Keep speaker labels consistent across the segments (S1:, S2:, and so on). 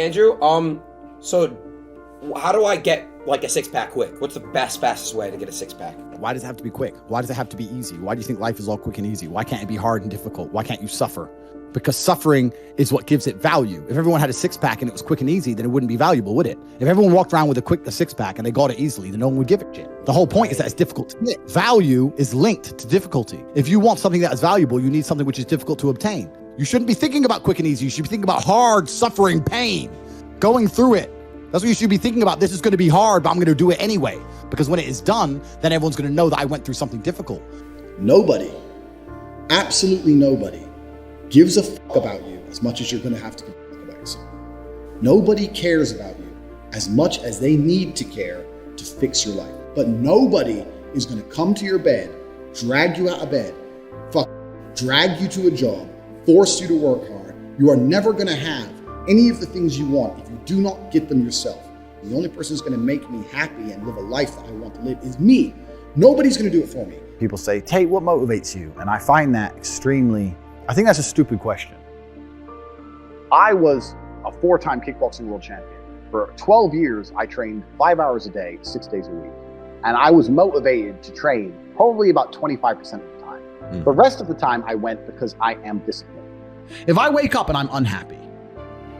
S1: Andrew, so how do I get like a six-pack quick? What's the fastest way to get a six-pack?
S2: Why does it have to be quick? Why does it have to be easy? Why do you think life is all quick and easy? Why can't it be hard and difficult? Why can't you suffer? Because suffering is what gives it value. If everyone had a six-pack and it was quick and easy, then it wouldn't be valuable, would it? If everyone walked around with a six-pack and they got it easily, then no one would give a shit. The whole point is that it's difficult to get. Value is linked to difficulty. If you want something that is valuable, you need something which is difficult to obtain. You shouldn't be thinking about quick and easy. You should be thinking about hard, suffering, pain, going through it. That's what you should be thinking about. This is going to be hard, but I'm going to do it anyway. Because when it is done, then everyone's going to know that I went through something difficult.
S3: Nobody, absolutely nobody, gives a fuck about you as much as you're going to have to give a fuck about yourself. Nobody cares about you as much as they need to care to fix your life. But nobody is going to come to your bed, drag you out of bed, drag you to a job, force you to work hard. You are never going to have any of the things you want if you do not get them yourself. And the only person who's going to make me happy and live a life that I want to live is me. Nobody's going to do it for me.
S4: People say, Tate, what motivates you? And I find that I think that's a stupid question. I was a 4-time kickboxing world champion. For 12 years, I trained 5 hours a day, 6 days a week. And I was motivated to train probably about 25% of the time. The rest of the time I went because I am disciplined.
S2: If I wake up and I'm unhappy,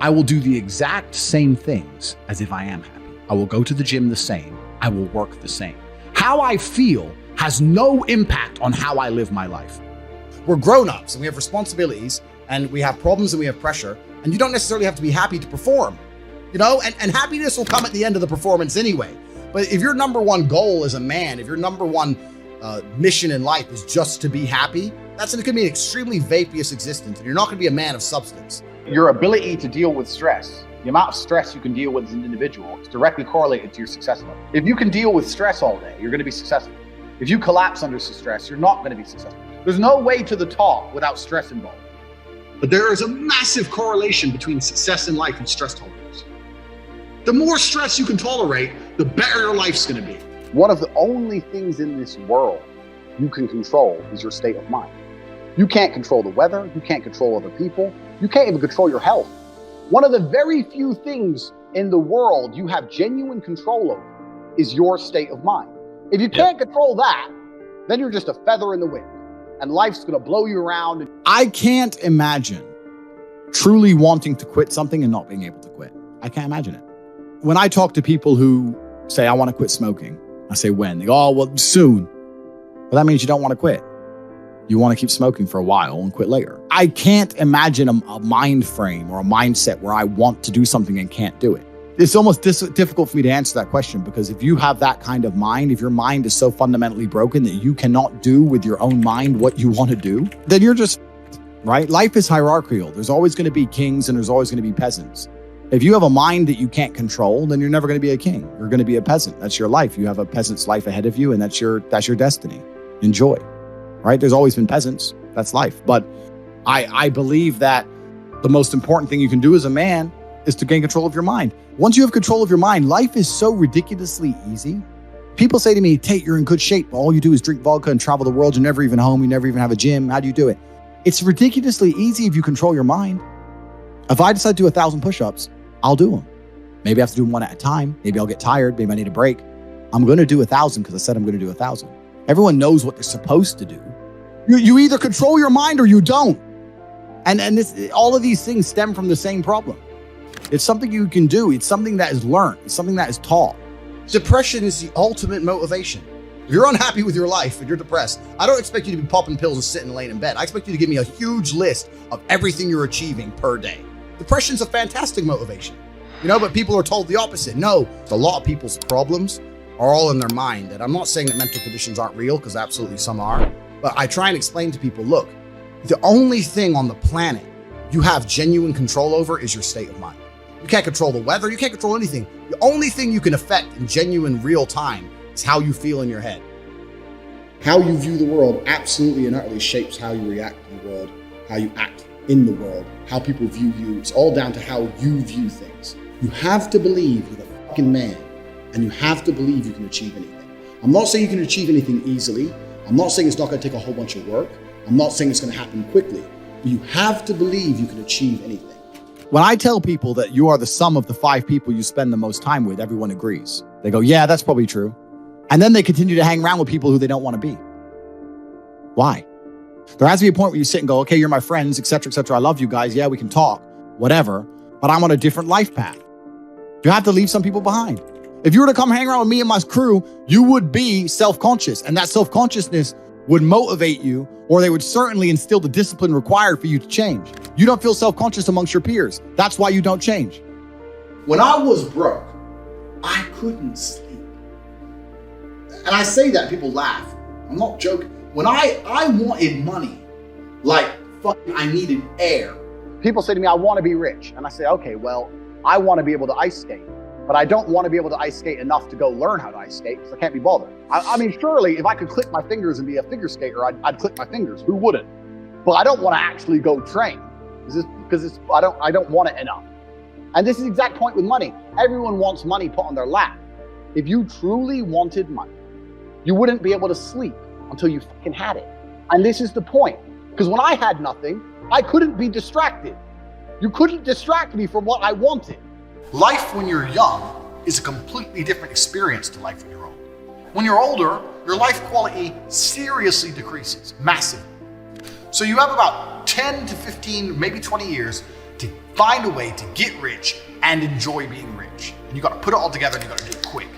S2: I will do the exact same things as if I am happy. I will go to the gym the same. I will work the same. How I feel has no impact on how I live my life. We're grown-ups and we have responsibilities and we have problems and we have pressure, and you don't necessarily have to be happy to perform, and happiness will come at the end of the performance anyway. But if your number one goal as a man, if your number one mission in life is just to be happy, that's going to be an extremely vaporous existence, and you're not going to be a man of substance.
S4: Your ability to deal with stress, the amount of stress you can deal with as an individual, is directly correlated to your success level. If you can deal with stress all day, you're going to be successful. If you collapse under stress, you're not going to be successful. There's no way to the top without stress involved.
S3: But there is a massive correlation between success in life and stress tolerance. The more stress you can tolerate, the better your life's going to be.
S4: One of the only things in this world you can control is your state of mind. You can't control the weather. You can't control other people. You can't even control your health. One of the very few things in the world you have genuine control over is your state of mind. If you can't control that, then you're just a feather in the wind, and life's going to blow you around.
S2: I can't imagine truly wanting to quit something and not being able to quit. I can't imagine it. When I talk to people who say, I want to quit smoking, I say, when? They go, oh, well, soon. Well, that means you don't want to quit. You want to keep smoking for a while and quit later. I can't imagine a mind frame or a mindset where I want to do something and can't do it. It's almost difficult for me to answer that question, because if you have that kind of mind, if your mind is so fundamentally broken that you cannot do with your own mind what you want to do, then you're just, right? Life is hierarchical. There's always going to be kings and there's always going to be peasants. If you have a mind that you can't control, then you're never going to be a king. You're going to be a peasant. That's your life. You have a peasant's life ahead of you, and that's your destiny. Enjoy, right? There's always been peasants. That's life. But I believe that the most important thing you can do as a man is to gain control of your mind. Once you have control of your mind, life is so ridiculously easy. People say to me, Tate, you're in good shape. All you do is drink vodka and travel the world. You're never even home. You never even have a gym. How do you do it? It's ridiculously easy if you control your mind. If I decide to do 1,000 push-ups, I'll do them. Maybe I have to do them one at a time. Maybe I'll get tired. Maybe I need a break. I'm going to do 1,000 because I said I'm going to do 1,000. Everyone knows what they're supposed to do. You either control your mind or you don't. And all of these things stem from the same problem. It's something you can do. It's something that is learned. It's something that is taught. Depression is the ultimate motivation. If you're unhappy with your life and you're depressed, I don't expect you to be popping pills and sitting laying in bed. I expect you to give me a huge list of everything you're achieving per day. Depression's a fantastic motivation, but people are told the opposite. No, a lot of people's problems are all in their mind. And I'm not saying that mental conditions aren't real, because absolutely some are. But I try and explain to people, look, the only thing on the planet you have genuine control over is your state of mind. You can't control the weather. You can't control anything. The only thing you can affect in genuine real time is how you feel in your head.
S3: How you view the world absolutely and utterly shapes how you react to the world, how you act in the world, how people view you. It's all down to how you view things. You have to believe you're the fucking man, and you have to believe you can achieve anything. I'm not saying you can achieve anything easily. I'm not saying it's not going to take a whole bunch of work. I'm not saying it's going to happen quickly. But you have to believe you can achieve anything.
S2: When I tell people that you are the sum of the 5 people you spend the most time with, everyone agrees. They go, yeah, that's probably true. And then they continue to hang around with people who they don't want to be. Why? There has to be a point where you sit and go, okay, you're my friends, et cetera, et cetera. I love you guys. Yeah, we can talk, whatever. But I'm on a different life path. You have to leave some people behind. If you were to come hang around with me and my crew, you would be self-conscious. And that self-consciousness would motivate you, or they would certainly instill the discipline required for you to change. You don't feel self-conscious amongst your peers. That's why you don't change.
S3: When I was broke, I couldn't sleep. And I say that, people laugh. I'm not joking. When I wanted money, like fucking I needed air.
S4: People say to me, I want to be rich. And I say, okay, well, I want to be able to ice skate, but I don't want to be able to ice skate enough to go learn how to ice skate because I can't be bothered. I mean, surely if I could click my fingers and be a figure skater, I'd click my fingers. Who wouldn't? But I don't want to actually go train because I don't want it enough. And this is the exact point with money. Everyone wants money put on their lap. If you truly wanted money, you wouldn't be able to sleep until you fucking had it. And this is the point. Because when I had nothing, I couldn't be distracted. You couldn't distract me from what I wanted.
S3: Life when you're young is a completely different experience to life when you're old. When you're older, your life quality seriously decreases, massively. So you have about 10 to 15, maybe 20 years to find a way to get rich and enjoy being rich. And you got to put it all together and you got to do it quick.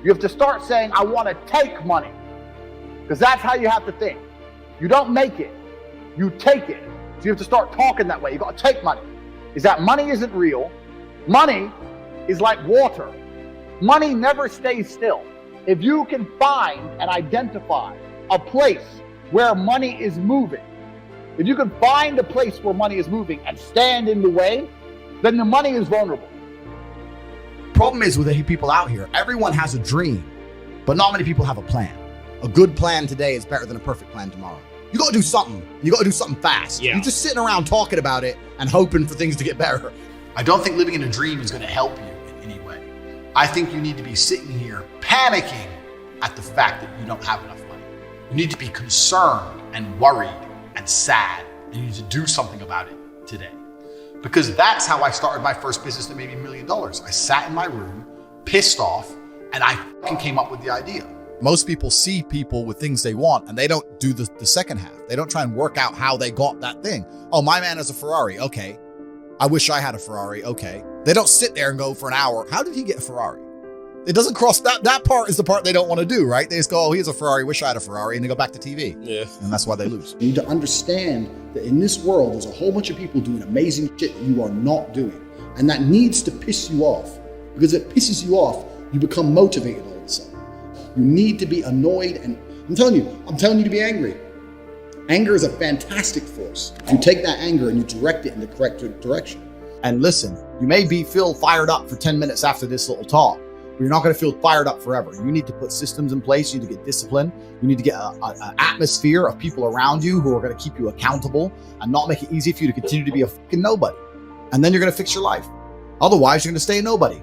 S4: You have to start saying, I want to take money. Because that's how you have to think. You don't make it, you take it. So you have to start talking that way. You got to take money. Is that money isn't real. Money is like water. Money never stays still. If you can find and identify a place where money is moving, if you can find a place where money is moving and stand in the way, then the money is vulnerable.
S2: Problem is with the people out here, everyone has a dream, but not many people have a plan. A good plan today is better than a perfect plan tomorrow. You got to do something. You got to do something fast.
S1: Yeah.
S2: You're just sitting around talking about it and hoping for things to get better.
S3: I don't think living in a dream is going to help you in any way. I think you need to be sitting here panicking at the fact that you don't have enough money. You need to be concerned and worried and sad. And you need to do something about it today. Because that's how I started my first business that made me $1 million. I sat in my room, pissed off, and I fucking came up with the idea.
S2: Most people see people with things they want and they don't do the second half. They don't try and work out how they got that thing. Oh, my man has a Ferrari. Okay. I wish I had a Ferrari. Okay. They don't sit there and go for an hour. How did he get a Ferrari? It doesn't cross that part is the part they don't want to do, right? They just go, oh, he has a Ferrari. Wish I had a Ferrari. And they go back to TV.
S1: Yeah.
S2: And that's why they lose.
S3: You need to understand that in this world, there's a whole bunch of people doing amazing shit that you are not doing. And that needs to piss you off. Because if it pisses you off, you become motivated all of a sudden. You need to be annoyed, and I'm telling you to be angry. Anger is a fantastic force. You take that anger and you direct it in the correct direction.
S2: And listen, you may feel fired up for 10 minutes after this little talk, but you're not going to feel fired up forever. You need to put systems in place. You need to get discipline. You need to get an atmosphere of people around you who are going to keep you accountable and not make it easy for you to continue to be a fucking nobody. And then you're going to fix your life. Otherwise, you're going to stay a nobody.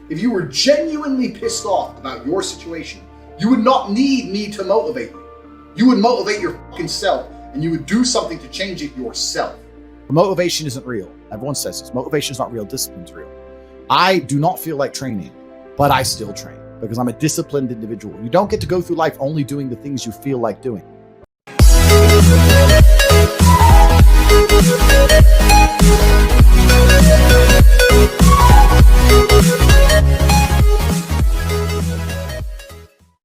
S3: If you were genuinely pissed off about your situation, you would not need me to motivate you. You would motivate your fucking self and you would do something to change it yourself.
S2: Motivation isn't real. Everyone says this. Motivation is not real. Discipline's real. I do not feel like training, but I still train because I'm a disciplined individual. You don't get to go through life only doing the things you feel like doing.